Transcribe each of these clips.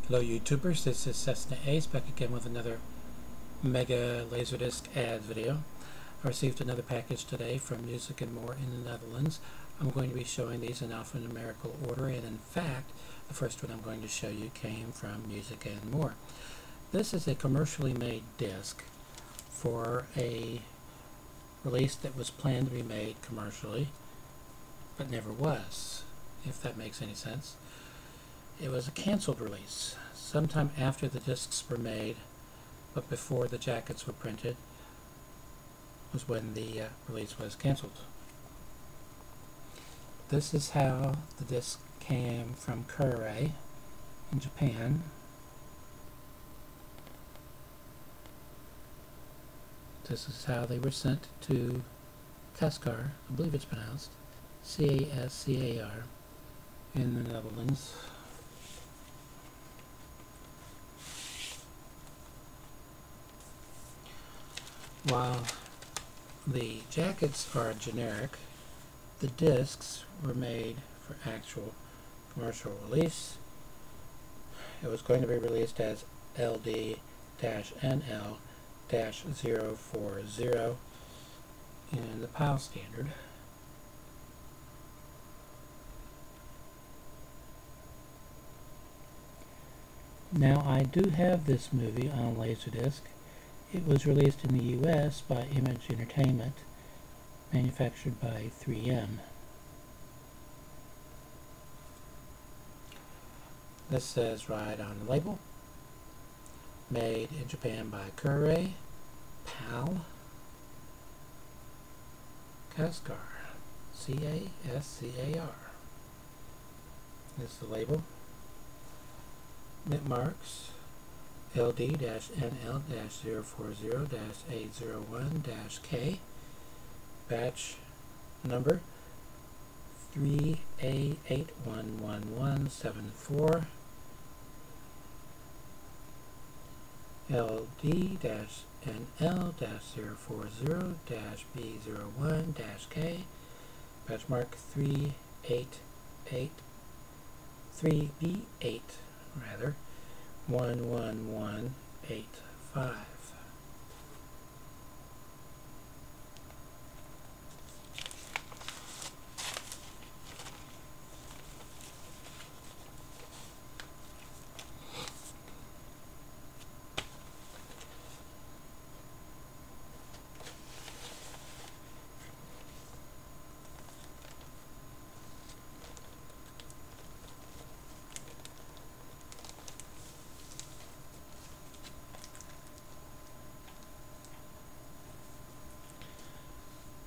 Hello YouTubers, this is Cessna Ace back again with another mega LaserDisc ad video. I received another package today from Music and More in the Netherlands. I'm going to be showing these in alphanumerical order, and in fact the first one I'm going to show you came from Music and More. This is a commercially made disc for a release that was planned to be made commercially but never was, if that makes any sense. It was a canceled release, sometime after the discs were made, but before the jackets were printed, was when the release was canceled. This is how the disc came from Kure in Japan. This is how they were sent to Cascar, I believe it's pronounced, C-A-S-C-A-R, in the Netherlands. While the jackets are generic, the discs were made for actual commercial release. It was going to be released as LD-NL-040 in the PAL standard. Now I do have this movie on LaserDisc. It was released in the U.S. by Image Entertainment, manufactured by 3M. This says right on the label, made in Japan by Kure, PAL, Cascar, C-A-S-C-A-R. This is the label. It marks LD-NL-040-801-K, batch number 3A81174, LD-NL-040-B01-K, batch mark 3B8 rather, 11185.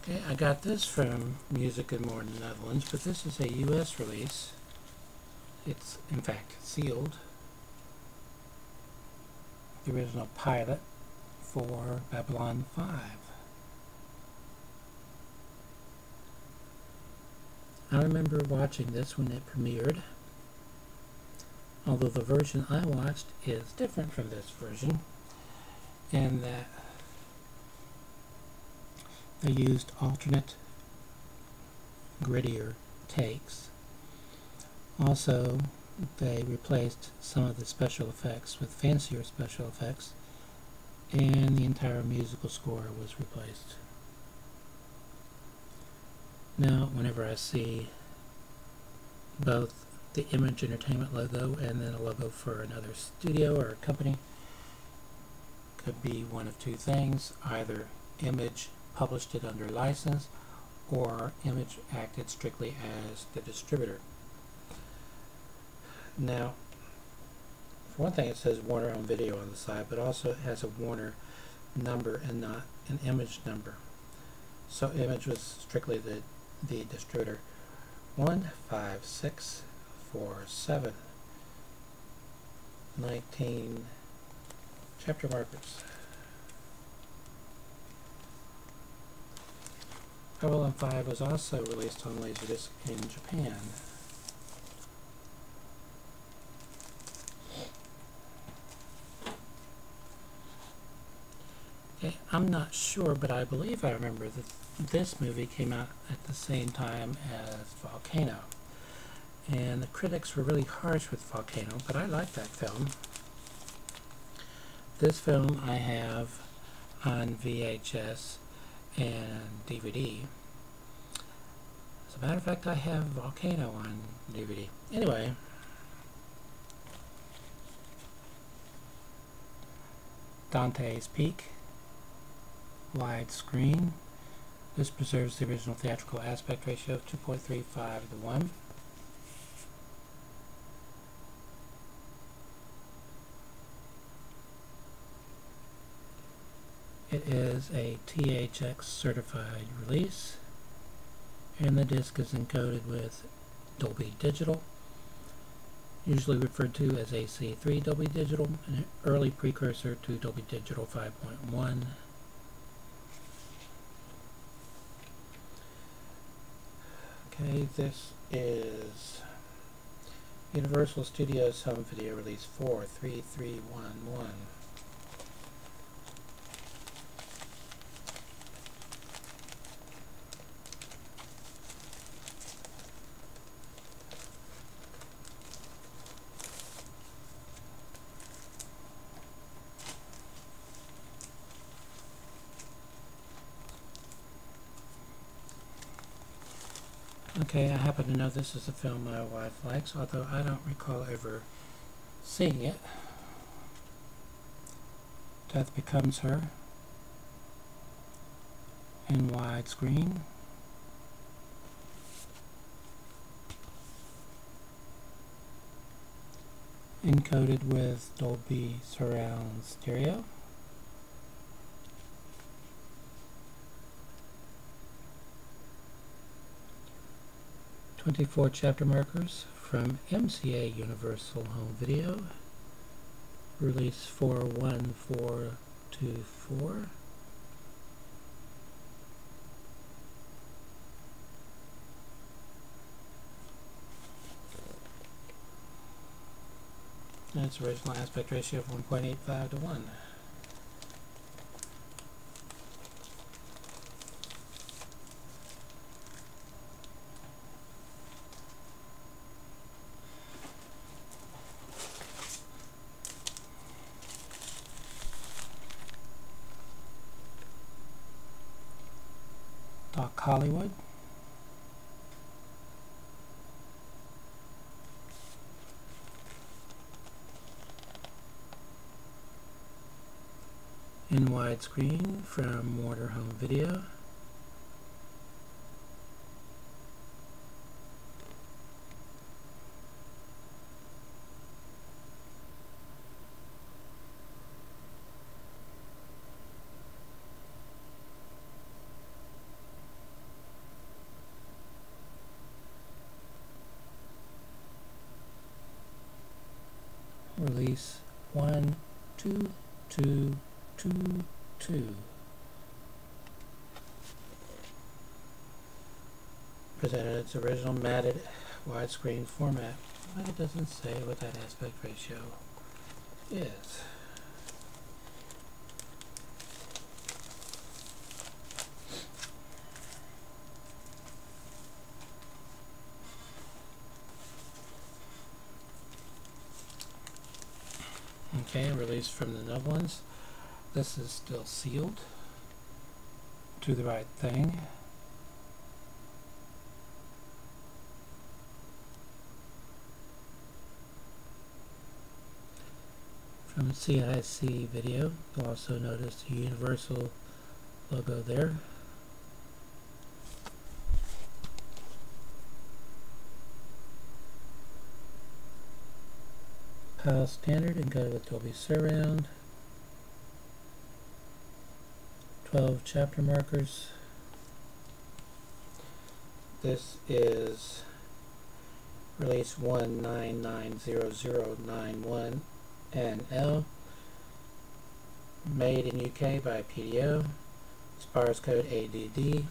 Okay, I got this from Music and More in the Netherlands, but this is a U.S. release. It's, in fact, sealed. The original pilot for Babylon 5. I remember watching this when it premiered, although the version I watched is different from this version, in that they used alternate, grittier takes. Also, they replaced some of the special effects with fancier special effects, and the entire musical score was replaced. Now, whenever I see both the Image Entertainment logo and then a logo for another studio or company, could be one of two things: either Image published it under license, or Image acted strictly as the distributor. Now, for one thing, it says Warner Home Video on the side, but also it has a Warner number and not an Image number. So Image was strictly the distributor. 15647 19 chapter markers. Babylon 5 was also released on LaserDisc in Japan. Okay, I'm not sure, but I believe I remember that this movie came out at the same time as Volcano. and the critics were really harsh with Volcano, but I like that film. This film I have on VHS and DVD. As a matter of fact, I have Volcano on DVD. Anyway, Dante's Peak, widescreen. This preserves the original theatrical aspect ratio of 2.35:1. It is a THX certified release, and the disc is encoded with Dolby Digital, usually referred to as AC3 Dolby Digital, an early precursor to Dolby Digital 5.1. Okay, this is Universal Studios Home Video Release 43311. Okay, I happen to know this is a film my wife likes, although I don't recall ever seeing it. Death Becomes Her in widescreen. Encoded with Dolby Surround Stereo. "24 chapter markers" from MCA Universal Home Video, release 41424. That's original aspect ratio of 1.85:1. Doc Hollywood. In widescreen from Warner Home Video. Release 12222. Presented its original matted widescreen format, but it doesn't say what that aspect ratio is. Okay, released from the nub ones. This is still sealed. Do the Right Thing. From CIC Video, you'll also notice the Universal logo there. PAL standard encoded with Dolby Surround. 12 chapter markers. This is release 1990091 NL. Made in UK by PDO. Spars code ADD.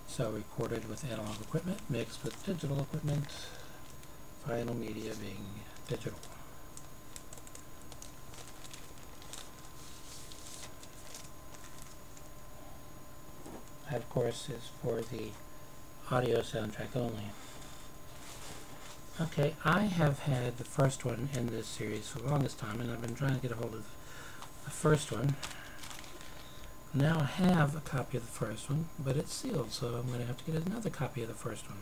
So recorded with analog equipment mixed with digital equipment. Final media being digital. That, of course, is for the audio soundtrack only. Okay, I have had the first one in this series for the longest time, and I've been trying to get a hold of the first one. Now I have a copy of the first one, but it's sealed, so I'm going to have to get another copy of the first one.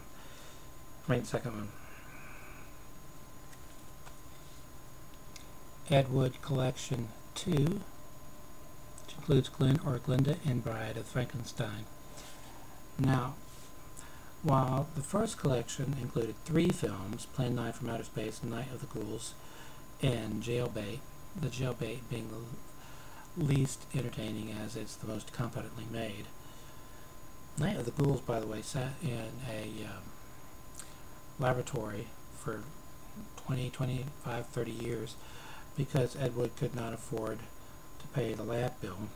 I mean, second one. Ed Wood Collection 2, which includes Glenn or Glinda and Bride of Frankenstein. Now, while the first collection included 3 films, Plan 9 from Outer Space, Night of the Ghouls, and Jailbait, the Jailbait being the least entertaining as it's the most competently made. Night of the Ghouls, by the way, sat in a laboratory for 20, 25, 30 years because Ed Wood could not afford to pay the lab bill.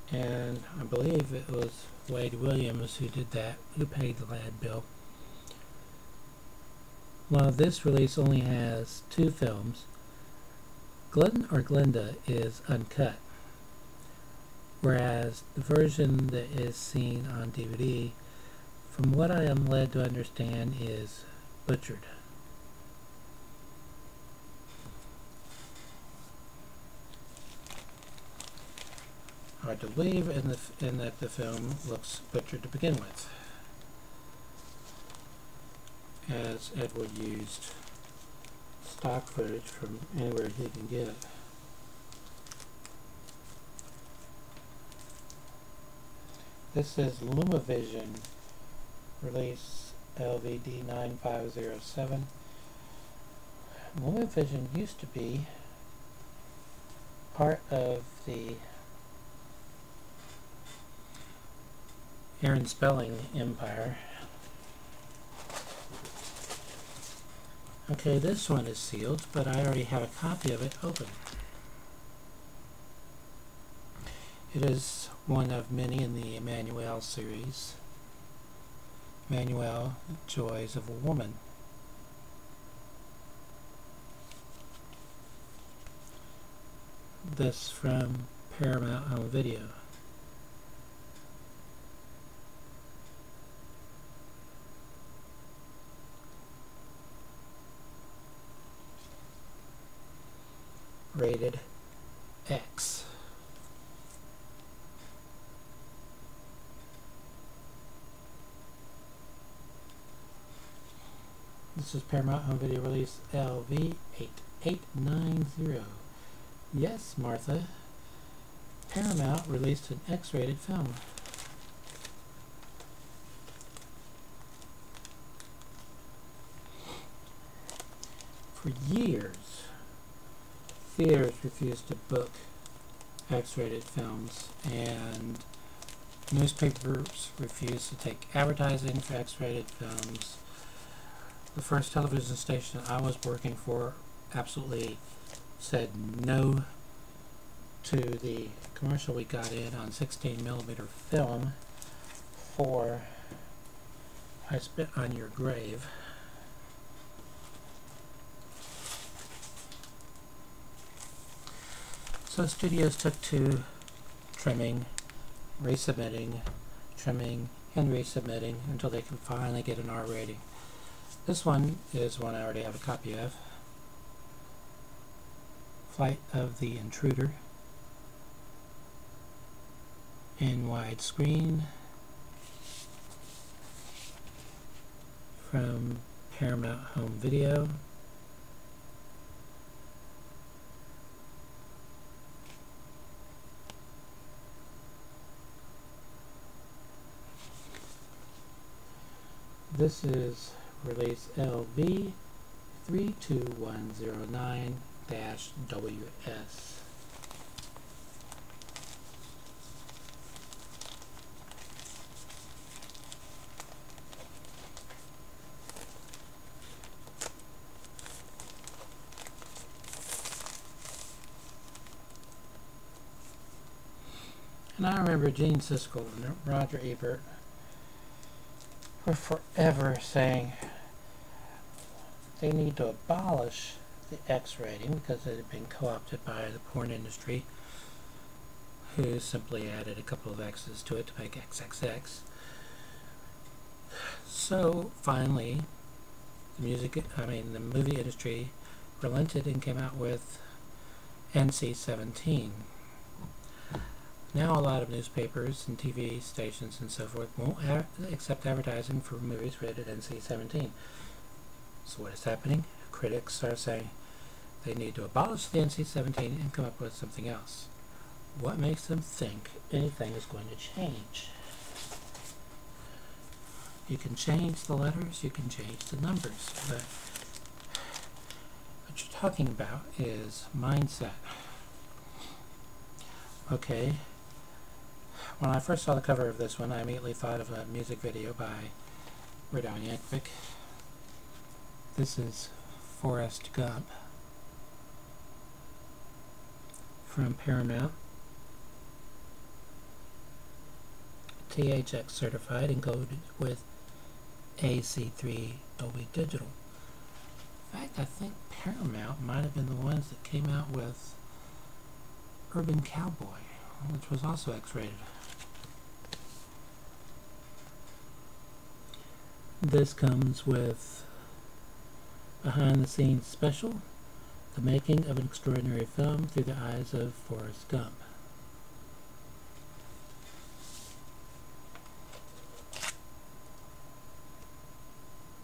And I believe it was Wade Williams who did that, who paid the lab bill. While this release only has 2 films, Glenn or Glinda is uncut, whereas the version that is seen on DVD, from what I am led to understand, is butchered. Hard to believe in that the film looks butchered to begin with, as Ed Wood used stock footage from anywhere he can get it. This is LumaVision, release LVD 9507. LumaVision used to be part of the Aaron Spelling empire. Okay, this one is sealed, but I already have a copy of it open. It is one of many in the Emmanuel series. Emmanuel, Joys of a Woman. This from Paramount Home Video. Rated X. This is Paramount Home Video release LV8890. Yes, Martha. Paramount released an X-rated film. For years, theaters refused to book X-rated films, and newspapers refused to take advertising for X-rated films. The first television station I was working for absolutely said no to the commercial we got in on 16mm film for I Spit on Your Grave. So studios took to trimming, resubmitting, trimming, and resubmitting until they could finally get an R rating. This one is one I already have a copy of. Flight of the Intruder in widescreen from Paramount Home Video. This is release LV 32109-WS. And I remember Gene Siskel and Roger Ebert were forever saying they need to abolish the X rating because it had been co-opted by the porn industry, who simply added a couple of X's to it to make XXX. So finally the movie industry relented and came out with NC-17. Now a lot of newspapers and TV stations and so forth won't accept advertising for movies rated NC-17. So what is happening? Critics are saying they need to abolish the NC-17 and come up with something else. What makes them think anything is going to change? You can change the letters, you can change the numbers, but what you're talking about is mindset. Okay, when I first saw the cover of this one, I immediately thought of a music video by Radon Yankovic. This is Forrest Gump from Paramount. THX certified and coded with AC3 Dolby Digital. In fact, I think Paramount might have been the ones that came out with Urban Cowboy, which was also X-rated. This comes with behind the scenes special, the making of an extraordinary film through the eyes of Forrest Gump.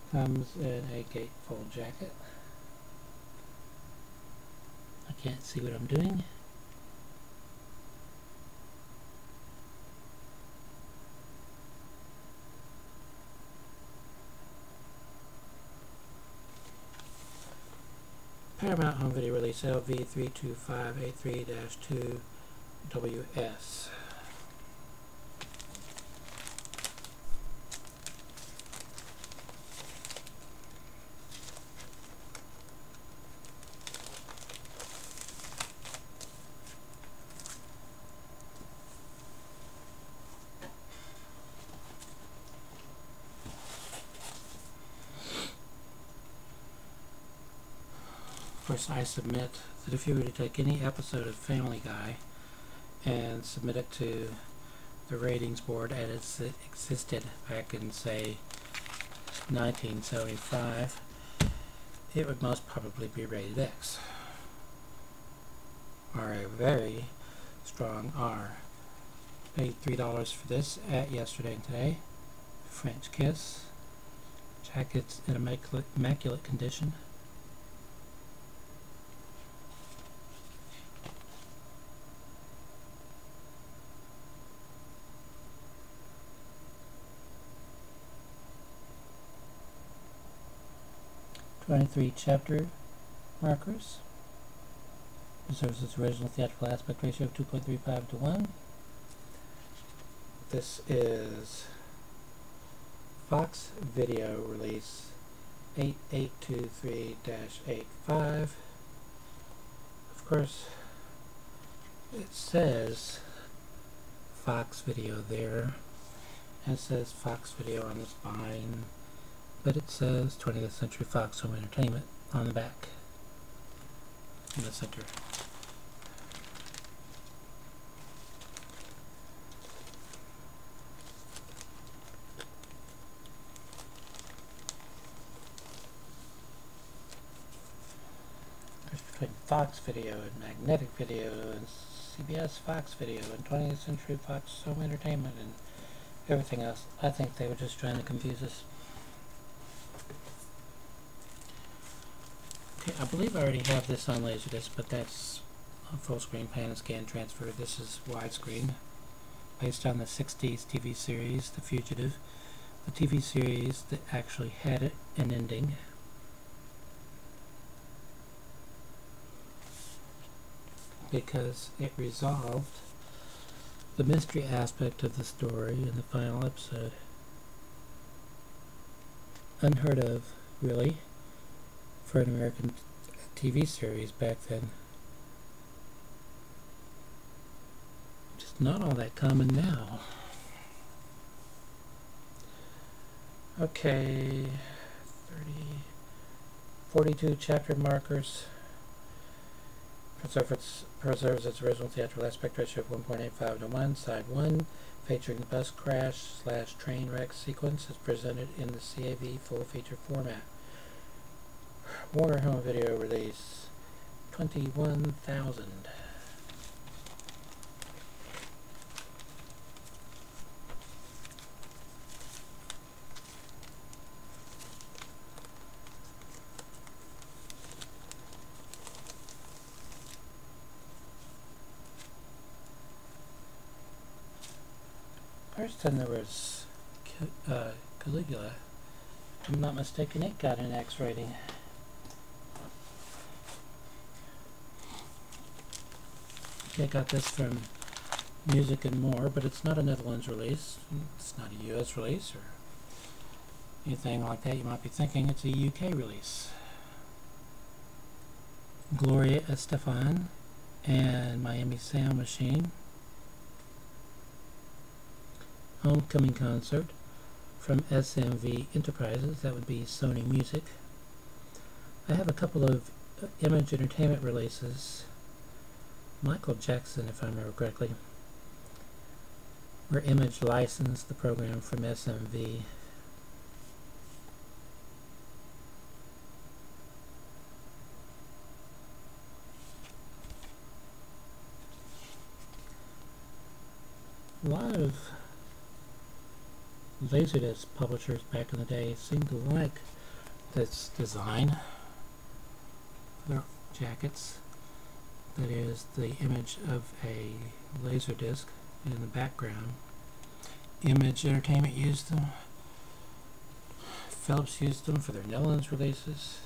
Comes in a gatefold jacket. I can't see what I'm doing. Paramount Home Video Release LV32583-2WS. Of course, I submit that if you were to take any episode of Family Guy and submit it to the ratings board as it existed back in, say, 1975, it would most probably be rated X, or a very strong R. Paid $3 for this at Yesterday and Today. French Kiss. Jacket's in immaculate condition. '23 chapter markers. Preserves its original theatrical aspect ratio of 2.35 to 1. This is Fox Video Release 8823-85. Of course, it says Fox Video there, and it says Fox Video on the spine, but it says 20th Century Fox Home Entertainment on the back, in the center. There's between Fox Video and Magnetic Video and CBS Fox Video and 20th Century Fox Home Entertainment and everything else. I think they were just trying to confuse us. I believe I already have this on LaserDisc, but that's a full screen pan and scan transfer. This is widescreen, based on the 60s TV series, The Fugitive, the TV series that actually had an ending. Because it resolved the mystery aspect of the story in the final episode. Unheard of, really, for an American TV series back then. Just not all that common now. Okay, 42 chapter markers. Preserves its original theatrical aspect ratio of 1.85 to 1. Side 1, featuring the bus crash / train wreck sequence, is presented in the CAV full feature format. Warner Home Video release 21,000. First time there was Caligula, if I'm not mistaken, it got an X rating. I got this from Music and More, but it's not a Netherlands release. It's not a US release or anything like that. You might be thinking it's a UK release. Gloria Estefan and Miami Sound Machine. Homecoming Concert from SMV Enterprises. That would be Sony Music. I have a couple of Image Entertainment releases. Michael Jackson, if I remember correctly, where Image licensed the program from SMV. A lot of LaserDisc publishers back in the day seemed to like this design for their jackets. That is the image of a LaserDisc in the background. Image Entertainment used them. Philips used them for their Netherlands releases.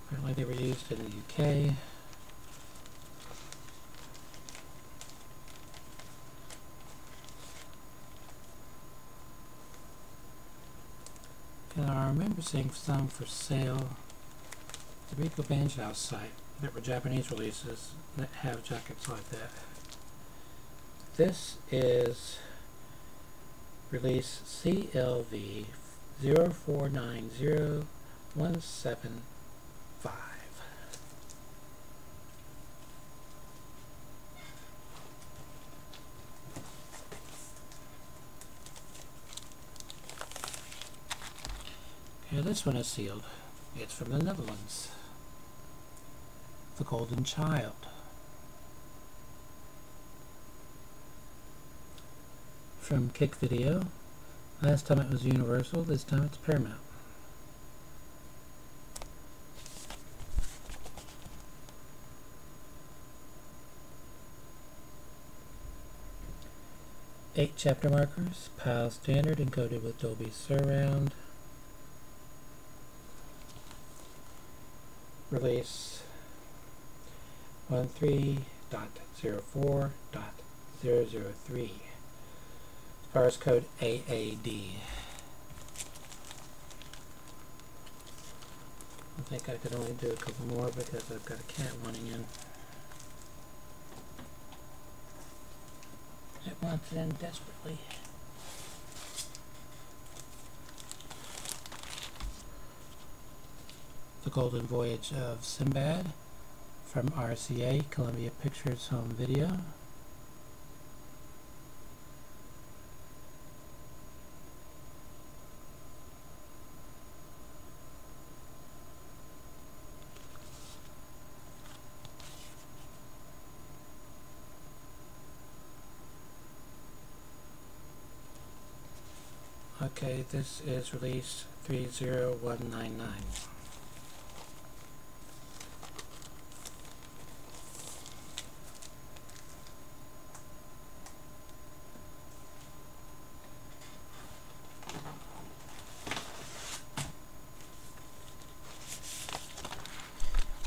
Apparently they were used in the UK. And I remember seeing some for sale at the Rico Banjo site that were Japanese releases that have jackets like that. This is release CLV 0490175. Okay, this one is sealed. It's from the Netherlands. The Golden Child. From Kick Video. Last time it was Universal, this time it's Paramount. Eight chapter markers, PAL standard, encoded with Dolby Surround. Release 13.04.003. Virus code AAD. I think I could only do a couple more because I've got a cat wanting in. It wants in desperately. The Golden Voyage of Sinbad from RCA, Columbia Pictures Home Video. Okay, this is release 30199.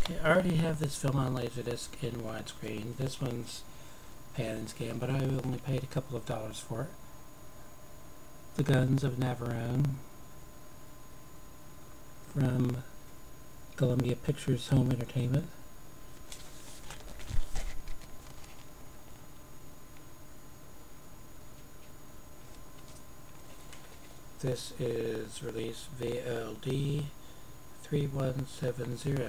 Okay, I already have this film on LaserDisc in widescreen. This one's pan and scan, but I only paid a couple of dollars for it. The Guns of Navarone from Columbia Pictures Home Entertainment. This is release VLD 3170.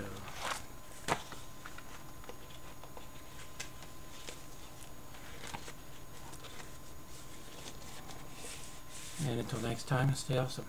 And until next time, stay awesome.